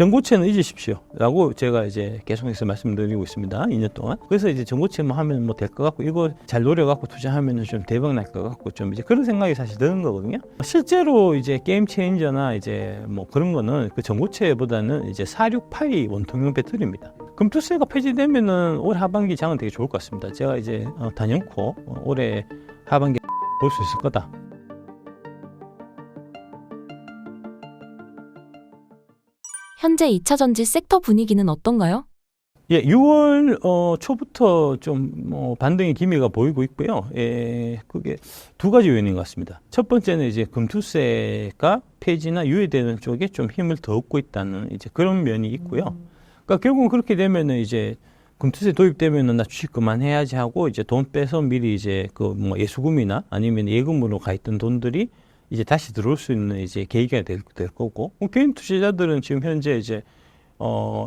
전고체는 잊으십시오라고 제가 이제 계속해서 말씀드리고 있습니다. 2년 동안. 그래서 이제 전고체만 하면 뭐 될 것 같고, 이거 잘 노려갖고 투자하면은 좀 대박 날 것 같고, 좀 이제 그런 생각이 사실 드는 거거든요. 실제로 이제 게임 체인저나 이제 뭐 그런 거는 그 전고체보다는 이제 468이 원통형 배터리입니다. 금투세가 폐지되면은 올 하반기 장은 되게 좋을 것 같습니다. 제가 이제 단연코 올해 하반기 볼 수 있을 거다. 현재 2차 전지 섹터 분위기는 어떤가요? 예, 6월 초부터 좀 반등의 기미가 보이고 있고요. 예, 그게 두 가지 요인인 것 같습니다. 첫 번째는 이제 금투세가 폐지나 유예되는 쪽에 좀 힘을 더 얻고 있다는 이제 그런 면이 있고요. 그러니까 결국은 그렇게 되면은 이제 금투세 도입되면은 나 주식 그만해야지 하고 이제 돈 빼서 미리 이제 그 뭐 예수금이나 아니면 예금으로 가 있던 돈들이 이제 다시 들어올 수 있는 이제 계기가 될 거고, 개인 투자자들은 지금 현재 이제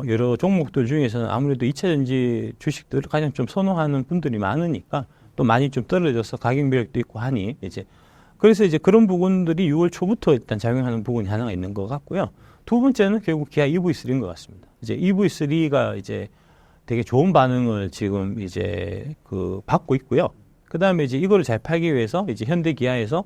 여러 종목들 중에서는 아무래도 2차 전지 주식들을 가장 좀 선호하는 분들이 많으니까 또 많이 좀 떨어져서 가격 매력도 있고 하니 이제 그래서 이제 그런 부분들이 6월 초부터 일단 작용하는 부분이 하나가 있는 것 같고요. 두 번째는 결국 기아 EV3인 것 같습니다. 이제 EV3가 이제 되게 좋은 반응을 지금 이제 받고 있고요. 그 다음에 이제 이거를 잘 팔기 위해서 이제 현대 기아에서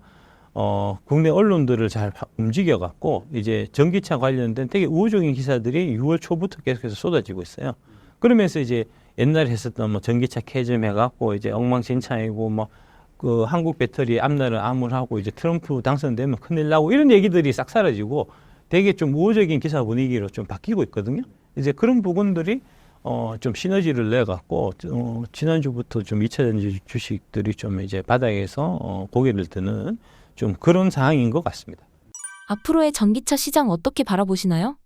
국내 언론들을 잘 움직여갖고, 이제 전기차 관련된 되게 우호적인 기사들이 6월 초부터 계속해서 쏟아지고 있어요. 그러면서 이제 옛날에 했었던 뭐 전기차 캐즘 해갖고, 이제 엉망진창이고, 뭐, 한국 배터리 앞날을 암울하고, 이제 트럼프 당선되면 큰일 나고, 이런 얘기들이 싹 사라지고, 되게 좀 우호적인 기사 분위기로 좀 바뀌고 있거든요. 이제 그런 부분들이, 좀 시너지를 내갖고, 지난주부터 좀 2차 전지 주식들이 좀 이제 바닥에서, 고개를 드는 좀 그런 상황인 것 같습니다. 앞으로의 전기차 시장 어떻게 바라보시나요?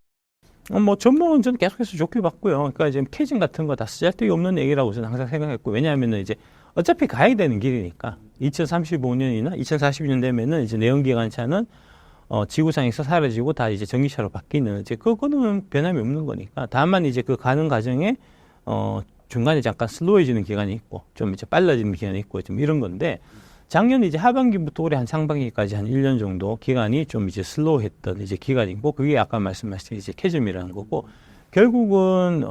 뭐 전망은 저는 계속해서 좋게 봤고요. 그러니까 이제 캐징 같은 거 다 쓰잘데기 없는 얘기라고 저는 항상 생각했고, 왜냐하면은 이제 어차피 가야 되는 길이니까 2035년이나 2040년 되면은 이제 내연기관차는 지구상에서 사라지고 다 이제 전기차로 바뀌는, 이제 그거는 변함이 없는 거니까. 다만 이제 그 가는 과정에 중간에 잠깐 슬로워지는 기간이 있고 좀 이제 빨라지는 기간이 있고 좀 이런 건데, 작년 이제 하반기부터 올해 한 상반기까지 한 1년 정도 기간이 좀 이제 슬로우했던 이제 기간이고, 그게 아까 말씀하신 이제 캐즘이라는 거고, 결국은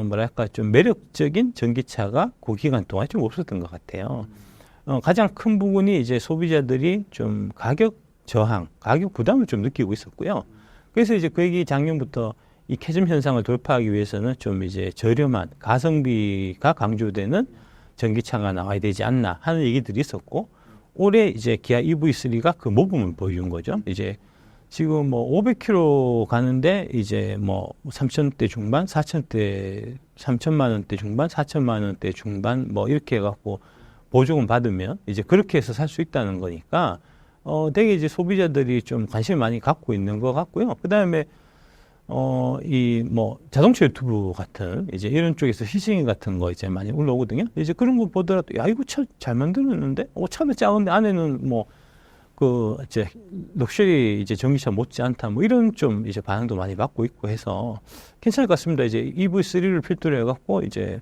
뭐랄까 좀 매력적인 전기차가 그 기간 동안 좀 없었던 것 같아요. 가장 큰 부분이 이제 소비자들이 좀 가격 저항, 가격 부담을 좀 느끼고 있었고요. 그래서 이제 그게 작년부터 이 캐즘 현상을 돌파하기 위해서는 좀 이제 저렴한 가성비가 강조되는 전기차가 나와야 되지 않나 하는 얘기들이 있었고, 올해 이제 기아 EV3가 그 모범을 보여준 거죠. 이제 지금 뭐 500km 가는데 이제 뭐 3,000대 중반, 4,000대, 3천만 원대 중반, 4천만 원대 중반 뭐 이렇게 해갖고 보조금 받으면 이제 그렇게 해서 살 수 있다는 거니까 되게 이제 소비자들이 좀 관심을 많이 갖고 있는 것 같고요. 그 다음에 이 뭐 자동차 유튜브 같은 이제 이런 쪽에서 시승 같은 거 이제 많이 올라오거든요. 이제 그런 거 보더라도 야, 이거 차 잘 만들었는데, 차는 작은데 안에는 뭐 이제 럭셔리 이제 전기차 못지 않다 뭐 이런 좀 이제 반응도 많이 받고 있고 해서 괜찮을 것 같습니다. 이제 EV3를 필두로 해갖고 이제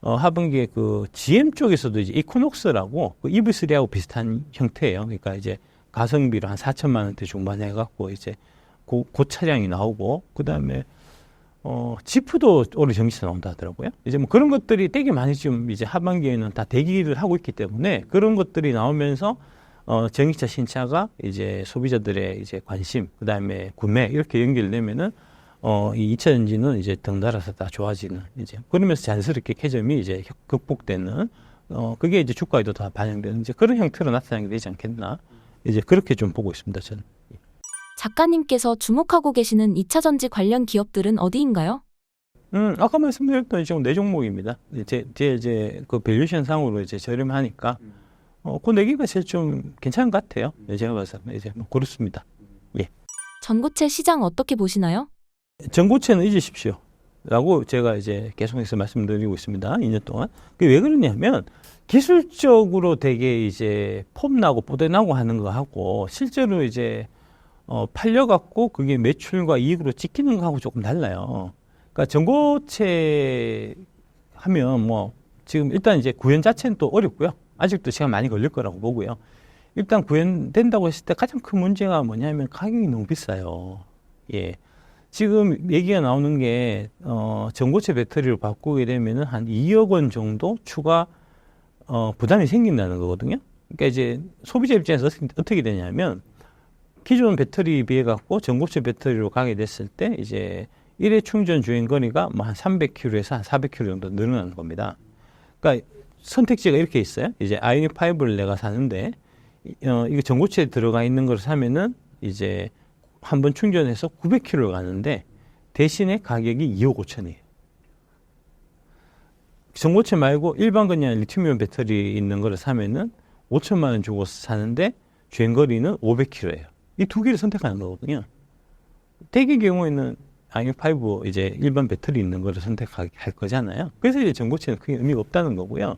하반기에 그 GM 쪽에서도 이제 이코녹스라고 그 EV3하고 비슷한 형태예요. 그러니까 이제 가성비로 한 4천만 원대 중반에 해갖고 이제 그 차량이 나오고, 그 다음에, 지프도 올해 전기차 나온다 하더라고요. 이제 뭐 그런 것들이 되게 많이 지금 이제 하반기에는 다 대기를 하고 있기 때문에 그런 것들이 나오면서, 전기차 신차가 이제 소비자들의 이제 관심, 그 다음에 구매, 이렇게 연결되면은, 이 2차 전지는 이제 덩달아서 다 좋아지는, 이제, 그러면서 자연스럽게 캐점이 이제 극복되는, 그게 이제 주가에도 다 반영되는 이제 그런 형태로 나타나게 되지 않겠나. 이제 그렇게 좀 보고 있습니다, 저는. 작가님께서 주목하고 계시는 2차 전지 관련 기업들은 어디인가요? 아까 말씀드렸던 지금 네 종목입니다. 이제 그 밸류션 상으로 이제 저렴하니까, 그 네 개가 제일 좀 괜찮은 것 같아요. 제가 봐서 이제 뭐 그렇습니다. 예. 전고체 시장 어떻게 보시나요? 전고체는 잊으십시오라고 제가 이제 계속해서 말씀드리고 있습니다. 2년 동안. 그게 왜 그러냐면, 기술적으로 되게 이제 폼나고 뽀대나고 하는 거 하고, 실제로 이제 팔려갖고 그게 매출과 이익으로 찍히는 거하고 조금 달라요. 그러니까 전고체 하면 뭐 지금 일단 이제 구현 자체는 또 어렵고요. 아직도 시간 많이 걸릴 거라고 보고요. 일단 구현된다고 했을 때 가장 큰 문제가 뭐냐면 가격이 너무 비싸요. 예. 지금 얘기가 나오는 게 전고체 배터리로 바꾸게 되면은 한 2억 원 정도 추가 부담이 생긴다는 거거든요. 그러니까 이제 소비자 입장에서 어떻게 되냐면 기존 배터리에 비해 갖고 전고체 배터리로 가게 됐을 때 이제 일회 충전 주행 거리가 뭐 한 300km에서 한 400km 정도 늘어나는 겁니다. 그러니까 선택지가 이렇게 있어요. 이제 아이오닉 5를 내가 사는데 이거 전고체에 들어가 있는 걸 사면은 이제 한 번 충전해서 900km를 가는데 대신에 가격이 2억 5천이에요. 전고체 말고 일반 그냥 리튬이온 배터리 있는 거를 사면은 5천만 원 주고 사는데 주행 거리는 500km예요. 이 두 개를 선택하는 거거든요. 대개 경우에는 아이오닉 5 이제 일반 배터리 있는 거를 선택할 거잖아요. 그래서 이제 전고체는 크게 의미가 없다는 거고요.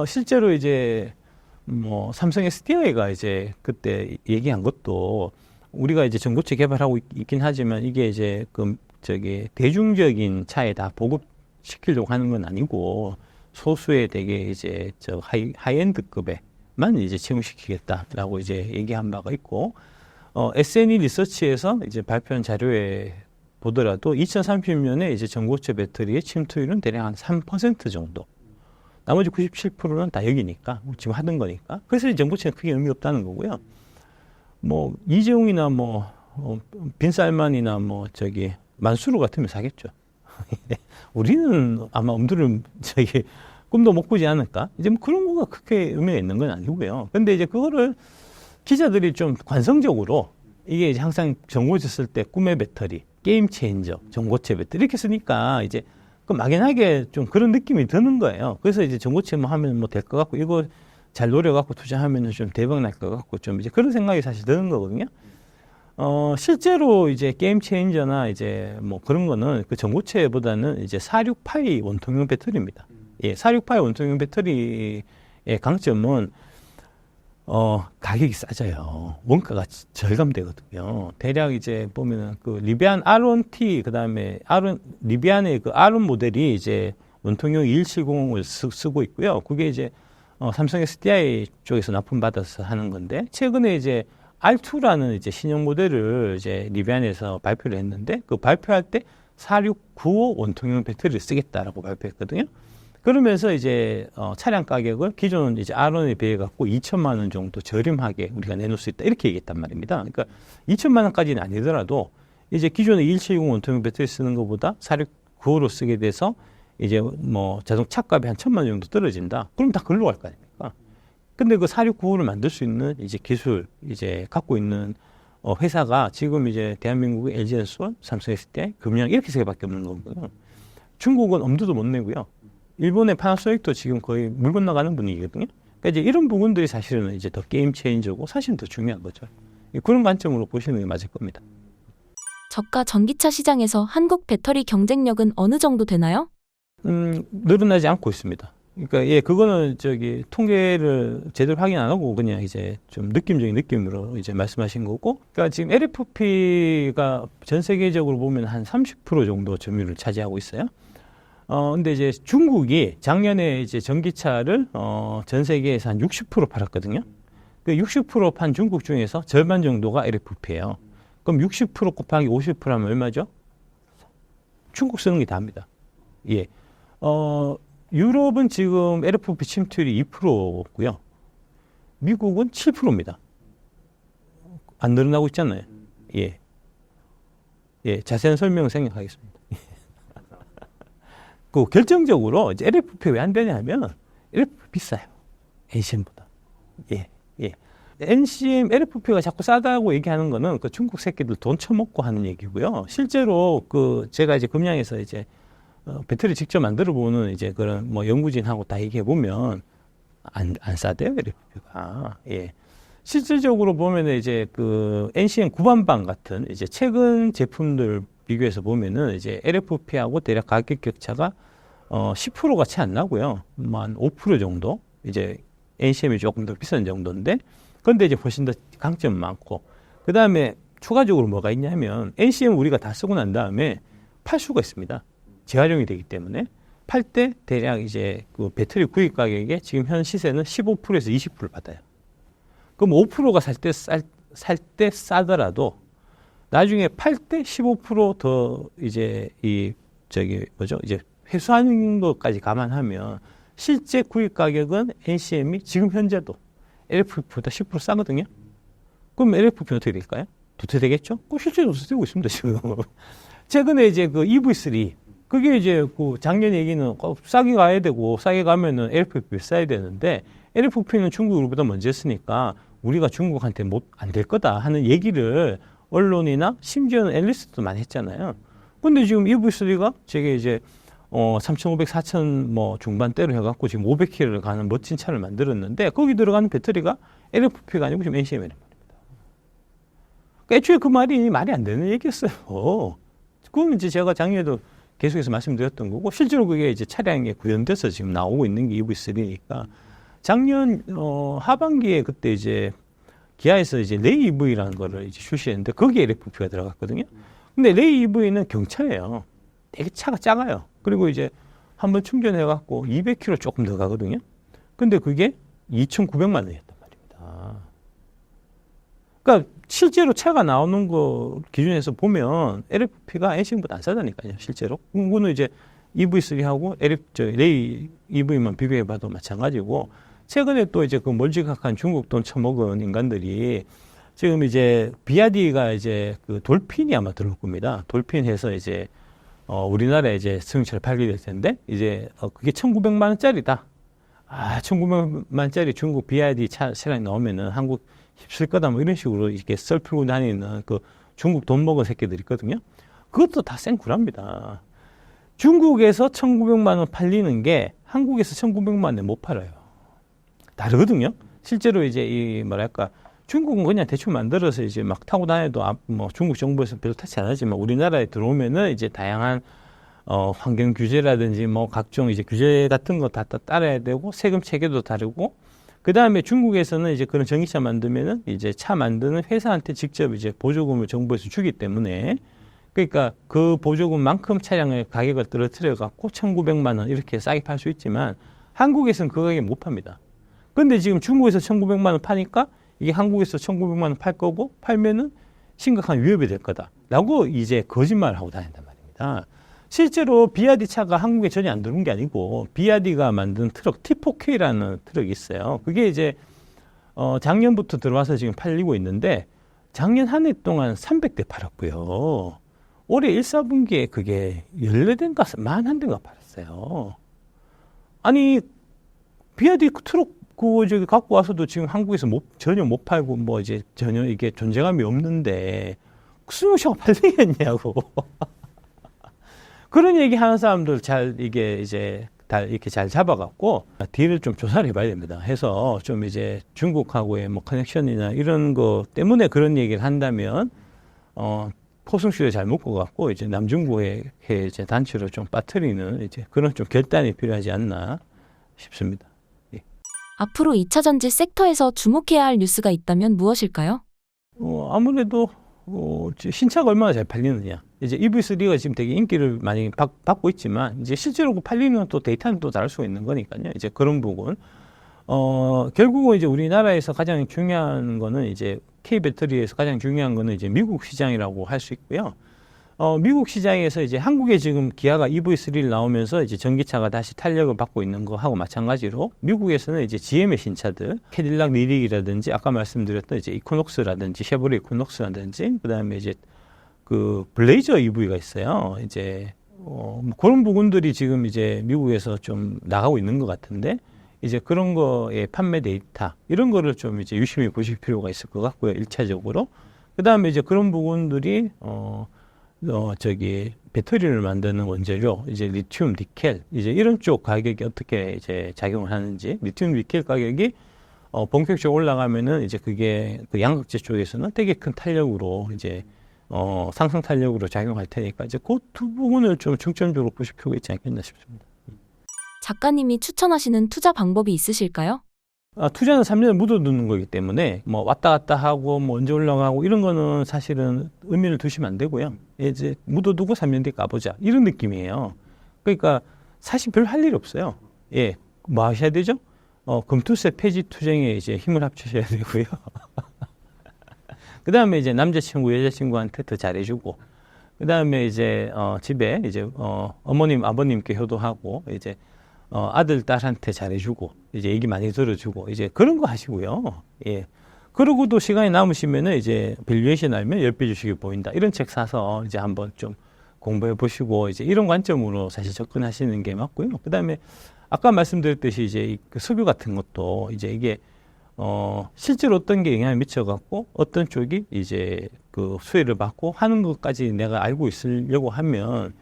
실제로 이제 뭐 삼성 SDI가 이제 그때 얘기한 것도 우리가 이제 전고체 개발하고 있긴 하지만 이게 이제 대중적인 차에 다 보급시키려고 하는 건 아니고 소수의 되게 이제 하이엔드급에만 이제 채용시키겠다라고 이제 얘기한 바가 있고 SNE 리서치에서 이제 발표한 자료에 보더라도 2030년에 이제 전고체 배터리의 침투율은 대략 한 3% 정도. 나머지 97%는 다 여기니까 지금 하던 거니까. 그래서 이 전고체는 크게 의미 없다는 거고요. 뭐 이재용이나 뭐 빈살만이나 뭐 만수르 같으면 사겠죠. 우리는 아마 엄두를 꿈도 못 꾸지 않을까? 이제 뭐 그런 거가 크게 의미가 있는 건 아니고요. 근데 이제 그거를 기자들이 좀 관성적으로 이게 이제 항상 전고체 쓸 때 꿈의 배터리, 게임 체인저, 전고체 배터리 이렇게 쓰니까 이제 그 막연하게 좀 그런 느낌이 드는 거예요. 그래서 이제 전고체 뭐 하면 뭐 될 것 같고 이거 잘 노려갖고 투자하면은 좀 대박 날 것 같고 좀 이제 그런 생각이 사실 드는 거거든요. 실제로 이제 게임 체인저나 이제 뭐 그런 거는 그 전고체보다는 이제 46파이 원통형 배터리입니다. 예, 46파이 원통형 배터리의 강점은 가격이 싸져요. 원가가 절감되거든요. 대략 이제 보면은 그 리비안 R1T 그다음에 리비안의 그 R1 모델이 이제 원통형 2170을 쓰고 있고요. 그게 이제 삼성 SDI 쪽에서 납품받아서 하는 건데 최근에 이제 R2라는 이제 신형 모델을 이제 리비안에서 발표를 했는데 그 발표할 때 4695 원통형 배터리를 쓰겠다라고 발표했거든요. 그러면서 이제 차량 가격을 기존 이제 R1에 비해 갖고 2천만 원 정도 저렴하게 우리가 내놓을 수 있다 이렇게 얘기했단 말입니다. 그러니까 2천만 원까지는 아니더라도 이제 기존의 2170 원통형 배터리 쓰는 것보다 4695로 쓰게 돼서 이제 뭐 자동차 값이 한 1,000만 원 정도 떨어진다. 그럼 다 글로 갈 거 아닙니까? 근데 그 4695를 만들 수 있는 이제 기술 이제 갖고 있는 회사가 지금 이제 대한민국의 LG엔솔, 삼성 SDI, 금양 이렇게 세 개밖에 없는 거고요. 중국은 엄두도 못 내고요. 일본의 파나소닉도 지금 거의 물 건너가는 분위기거든요. 그러니까 이제 이런 부분들이 사실은 이제 더 게임 체인저고 사실은 더 중요한 거죠. 그런 관점으로 보시는 게 맞을 겁니다. 저가 전기차 시장에서 한국 배터리 경쟁력은 어느 정도 되나요? 늘어나지 않고 있습니다. 그러니까 예, 그거는 통계를 제대로 확인 안 하고 그냥 이제 좀 느낌적인 느낌으로 이제 말씀하신 거고, 그러니까 지금 LFP가 전 세계적으로 보면 한 30% 정도 점유율을 차지하고 있어요. 근데 이제 중국이 작년에 이제 전기차를 전 세계에서 한 60% 팔았거든요. 그 60% 판 중국 중에서 절반 정도가 LFP예요. 그럼 60% 곱하기 50% 하면 얼마죠? 중국 쓰는 게 다입니다. 예. 유럽은 지금 LFP 침투율이 2%고요. 미국은 7%입니다. 안 늘어나고 있잖아요. 예. 예, 자세한 설명을 생략하겠습니다. 그 결정적으로 이제 LFP 왜 안 되냐 하면 LFP 비싸요. NCM보다. 예, 예. NCM LFP가 자꾸 싸다고 얘기하는 거는 그 중국 새끼들 돈 처먹고 하는 얘기고요. 실제로 제가 이제 금양에서 이제 배터리 직접 만들어 보는 이제 그런 뭐 연구진하고 다 얘기해 보면 안 싸대요, LFP가. 예. 실질적으로 보면은 이제 그 NCM 구반방 같은 이제 최근 제품들 비교해서 보면은 이제 LFP하고 대략 가격 격차가 10%가 채 안 나고요. 한 5% 정도 이제 NCM이 조금 더 비싼 정도인데, 그런데 이제 훨씬 더 강점 많고, 그 다음에 추가적으로 뭐가 있냐면 NCM 우리가 다 쓰고 난 다음에 팔 수가 있습니다. 재활용이 되기 때문에 팔 때 대략 이제 그 배터리 구입 가격에 지금 현 시세는 15%에서 20% 받아요. 그럼 5%가 살 때 싸더라도 나중에 팔 때 15%더 이제 이제 회수하는 것까지 감안하면 실제 구입 가격은 NCM이 지금 현재도 LFP보다 10% 싸거든요. 그럼 LFP는 어떻게 될까요? 도태되겠죠? 실제로 도태되고 있습니다, 지금. 최근에 이제 그 EV3, 그게 이제 그 작년 얘기는 싸게 가야 되고, 싸게 가면은 LFP 싸야 되는데, LFP는 중국보다 먼저 했으니까, 우리가 중국한테 안 될 거다 하는 얘기를 언론이나 심지어는 앨리스트도 많이 했잖아요. 근데 지금 EV3가 제게 이제 3,500, 4,000 뭐 중반대로 해갖고 지금 500km를 가는 멋진 차를 만들었는데 거기 들어가는 배터리가 LFP가 아니고 지금 NCM이란 말입니다. 그러니까 애초에 그 말이 안 되는 얘기였어요. 그건 이제 제가 작년에도 계속해서 말씀드렸던 거고 실제로 그게 이제 차량에 구현돼서 지금 나오고 있는 게 EV3니까 작년 하반기에 그때 이제 기아에서 이제 레이 EV라는 거를 이제 출시했는데 거기에 LFP가 들어갔거든요. 근데 레이 EV는 경차예요. 되게 차가 작아요. 그리고 이제 한번 충전해갖고 200km 조금 더 가거든요. 근데 그게 2,900만 원이었단 말입니다. 그러니까 실제로 차가 나오는 거 기준에서 보면 LFP가 NCM보다 안 싸다니까요, 실제로. 그거는 이제 EV3하고 레이 EV만 비교해봐도 마찬가지고, 최근에 또 이제 그 멀지각한 중국 돈 처먹은 인간들이 지금 이제 비아디가 이제 그 돌핀이 아마 들어올 겁니다. 돌핀 해서 이제 우리나라에 이제 승용차를 팔게 될 텐데, 이제, 그게 1,900만 원짜리다. 1,900만 원짜리 중국 BYD 차량이 나오면은 한국 힘쓸 거다, 뭐 이런 식으로 이렇게 썰 풀고 다니는 그 중국 돈 먹은 새끼들 있거든요. 그것도 다 생구랍니다. 중국에서 1,900만 원 팔리는 게 한국에서 1,900만 원에 못 팔아요. 다르거든요. 실제로 이제 중국은 그냥 대충 만들어서 이제 막 타고 다녀도 뭐 중국 정부에서 별로 터치 안 하지만 우리나라에 들어오면은 이제 다양한 환경 규제라든지 뭐 각종 이제 규제 같은 거 다 따라야 되고 세금 체계도 다르고, 그 다음에 중국에서는 이제 그런 전기차 만들면은 이제 차 만드는 회사한테 직접 이제 보조금을 정부에서 주기 때문에, 그러니까 그 보조금만큼 차량의 가격을 떨어뜨려 갖고 1,900만 원 이렇게 싸게 팔 수 있지만 한국에서는 그 가격에 못 팝니다. 근데 지금 중국에서 1,900만 원 파니까 이게 한국에서 1,900만 원 팔 거고, 팔면은 심각한 위협이 될 거다라고 이제 거짓말을 하고 다닌단 말입니다. 실제로 비아디 차가 한국에 전혀 안 들어온 게 아니고, 비아디가 만든 트럭 T4K라는 트럭이 있어요. 그게 이제 작년부터 들어와서 지금 팔리고 있는데, 작년 한 해 동안 300대 팔았고요. 올해 1, 4분기에 그게 14대인가 41대인가 팔았어요. 아니, 비아디 트럭 저기 갖고 와서도 지금 한국에서 전혀 못 팔고, 뭐 이제 전혀 이게 존재감이 없는데, 승용차가 팔리겠냐고. 그런 얘기 하는 사람들 이렇게 잘 잡아갖고, 뒤를 좀 조사를 해봐야 됩니다. 해서 좀 이제 중국하고의 뭐 커넥션이나 이런 거 때문에 그런 얘기를 한다면, 포승수에 잘 묶어갖고, 이제 남중국의 이제 단체로 좀 빠뜨리는 이제 그런 좀 결단이 필요하지 않나 싶습니다. 앞으로 2차 전지 섹터에서 주목해야 할 뉴스가 있다면 무엇일까요? 아무래도 신차가 얼마나 잘 팔리느냐. 이제 EV3가 지금 되게 인기를 많이 받고 있지만, 이제 실제로 팔리는 또 데이터는 또 다를 수가 있는 거니까요. 이제 그런 부분. 결국은 이제 우리나라에서 가장 중요한 거는 이제 K 배터리에서 가장 중요한 거는 이제 미국 시장이라고 할 수 있고요. 미국 시장에서 이제 한국에 지금 기아가 EV3를 나오면서 이제 전기차가 다시 탄력을 받고 있는 거하고 마찬가지로 미국에서는 이제 GM의 신차들, 캐딜락 리릭이라든지 아까 말씀드렸던 이제 이코녹스라든지 쉐보레 이코녹스라든지 그다음에 이제 그 블레이저 EV가 있어요. 이제 그런 부분들이 지금 이제 미국에서 좀 나가고 있는 것 같은데, 이제 그런 거의 판매 데이터 이런 거를 좀 이제 유심히 보실 필요가 있을 것 같고요. 1차적으로. 그다음에 이제 그런 부분들이 배터리를 만드는 원재료, 이제 리튬, 니켈, 이제 이런 쪽 가격이 어떻게 이제 작용을 하는지, 리튬, 니켈 가격이 본격적으로 올라가면은 이제 그게 그 양극재 쪽에서는 되게 큰 탄력으로 이제 상승 탄력으로 작용할 테니까 이제 그 두 부분을 좀 중점적으로 보실 필요가 있지 않겠나 싶습니다. 작가님이 추천하시는 투자 방법이 있으실까요? 투자는 3년을 묻어두는 거기 때문에 뭐 왔다 갔다 하고 뭐 언제 올라가고 이런 거는 사실은 의미를 두시면 안 되고요. 이제 묻어두고 3년 뒤에 까보자 이런 느낌이에요. 그러니까 사실 별 할 일이 없어요. 예, 뭐 하셔야 되죠? 금투세 폐지 투쟁에 이제 힘을 합치셔야 되고요. 그 다음에 이제 남자친구, 여자친구한테 더 잘해주고, 그 다음에 이제, 집에 이제, 어머님, 아버님께 효도하고, 이제, 아들, 딸한테 잘해주고, 이제 얘기 많이 들어주고, 이제 그런 거 하시고요. 예. 그러고도 시간이 남으시면은 이제 밸류에이션 알면 10배 주식이 보인다. 이런 책 사서 이제 한번 좀 공부해 보시고, 이제 이런 관점으로 사실 접근하시는 게 맞고요. 그 다음에 아까 말씀드렸듯이 이제 그 석유 같은 것도 이제 이게 실제로 어떤 게 영향을 미쳐갖고 어떤 쪽이 이제 그 수혜를 받고 하는 것까지 내가 알고 있으려고 하면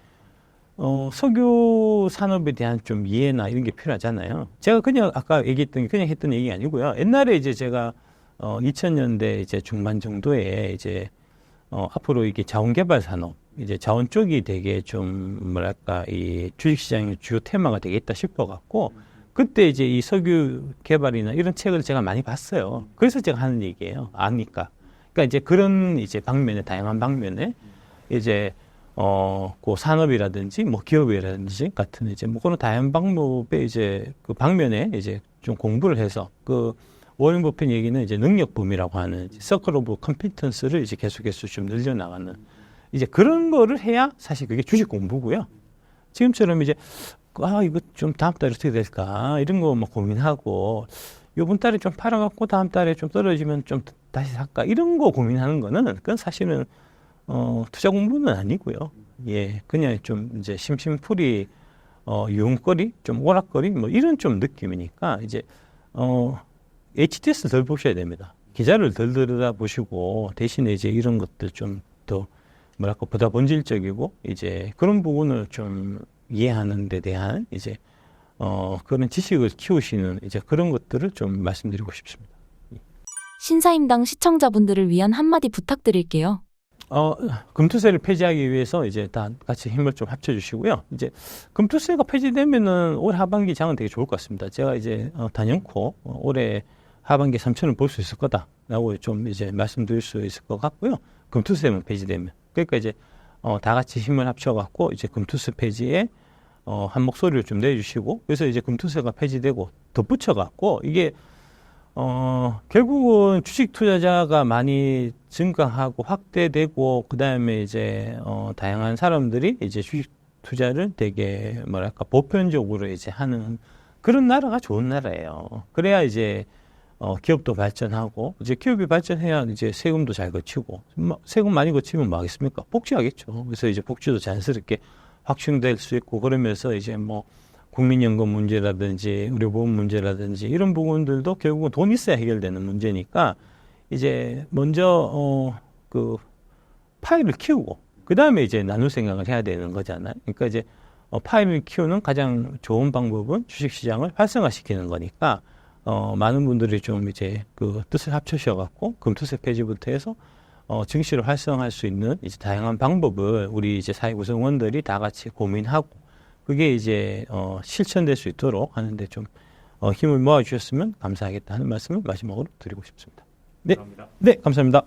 석유 산업에 대한 좀 이해나 이런 게 필요하잖아요. 제가 그냥 아까 얘기했던 게 그냥 했던 얘기 아니고요. 옛날에 이제 제가 2000년대 이제 중반 정도에 이제 앞으로 이게 자원개발 산업, 이제 자원 쪽이 되게 좀 뭐랄까 이 주식시장의 주요 테마가 되겠다 싶어갖고 그때 이제 이 석유 개발이나 이런 책을 제가 많이 봤어요. 그래서 제가 하는 얘기예요. 아니까. 그러니까 이제 그런 이제 방면에 다양한 방면에 이제 그 산업이라든지 뭐 기업이라든지 같은 이제 뭐 그런 다양한 방법의 이제 그 방면에 이제 좀 공부를 해서 그 워렌 버핏 얘기는 이제 능력범위라고 하는 서클 오브 컴피턴스를 이제 계속해서 좀 늘려나가는 이제 그런 거를 해야 사실 그게 주식 공부고요. 지금처럼 이제 이거 좀 다음 달에 어떻게 될까 이런 거 뭐 고민하고 요번 달에 좀 팔아갖고 다음 달에 좀 떨어지면 좀 다시 살까 이런 거 고민하는 거는 그건 사실은 투자 공부는 아니고요. 예, 그냥 좀 이제 심심풀이 유흥거리, 좀 오락거리 뭐 이런 좀 느낌이니까 이제 HTS 덜 보셔야 됩니다. 기자를 덜 들여다보시고 대신에 이제 이런 것들 좀 더 뭐랄까 보다 본질적이고 이제 그런 부분을 좀 이해하는 데 대한 이제 그런 지식을 키우시는 이제 그런 것들을 좀 말씀드리고 싶습니다. 신사임당 시청자분들을 위한 한마디 부탁드릴게요. 금투세를 폐지하기 위해서 이제 다 같이 힘을 좀 합쳐주시고요. 이제 금투세가 폐지되면은 올 하반기 장은 되게 좋을 것 같습니다. 제가 이제 단연코 올해 하반기 3천을 볼 수 있을 거다라고 좀 이제 말씀드릴 수 있을 것 같고요. 금투세만 폐지되면 그러니까 이제 다 같이 힘을 합쳐갖고 이제 금투세 폐지에 한 목소리를 좀 내주시고 그래서 이제 금투세가 폐지되고 덧붙여갖고 이게 결국은 주식 투자자가 많이 증가하고 확대되고 그다음에 이제 다양한 사람들이 이제 주식 투자를 되게 뭐랄까 보편적으로 이제 하는 그런 나라가 좋은 나라예요. 그래야 이제 기업도 발전하고 이제 기업이 발전해야 이제 세금도 잘 거치고 세금 많이 거치면 뭐 하겠습니까? 복지하겠죠. 그래서 이제 복지도 자연스럽게 확충될 수 있고 그러면서 이제 뭐 국민연금 문제라든지 의료보험 문제라든지 이런 부분들도 결국은 돈 있어야 해결되는 문제니까 이제 먼저 그 파일을 키우고 그 다음에 이제 나눌 생각을 해야 되는 거잖아요. 그러니까 이제 파일을 키우는 가장 좋은 방법은 주식시장을 활성화시키는 거니까 많은 분들이 좀 이제 그 뜻을 합쳐셔갖고 금투세 폐지부터 해서 증시를 활성화할 수 있는 이제 다양한 방법을 우리 이제 사회 구성원들이 다 같이 고민하고 그게 이제 실천될 수 있도록 하는데 좀 힘을 모아주셨으면 감사하겠다 하는 말씀을 마지막으로 드리고 싶습니다. 네, 감사합니다. 네, 감사합니다.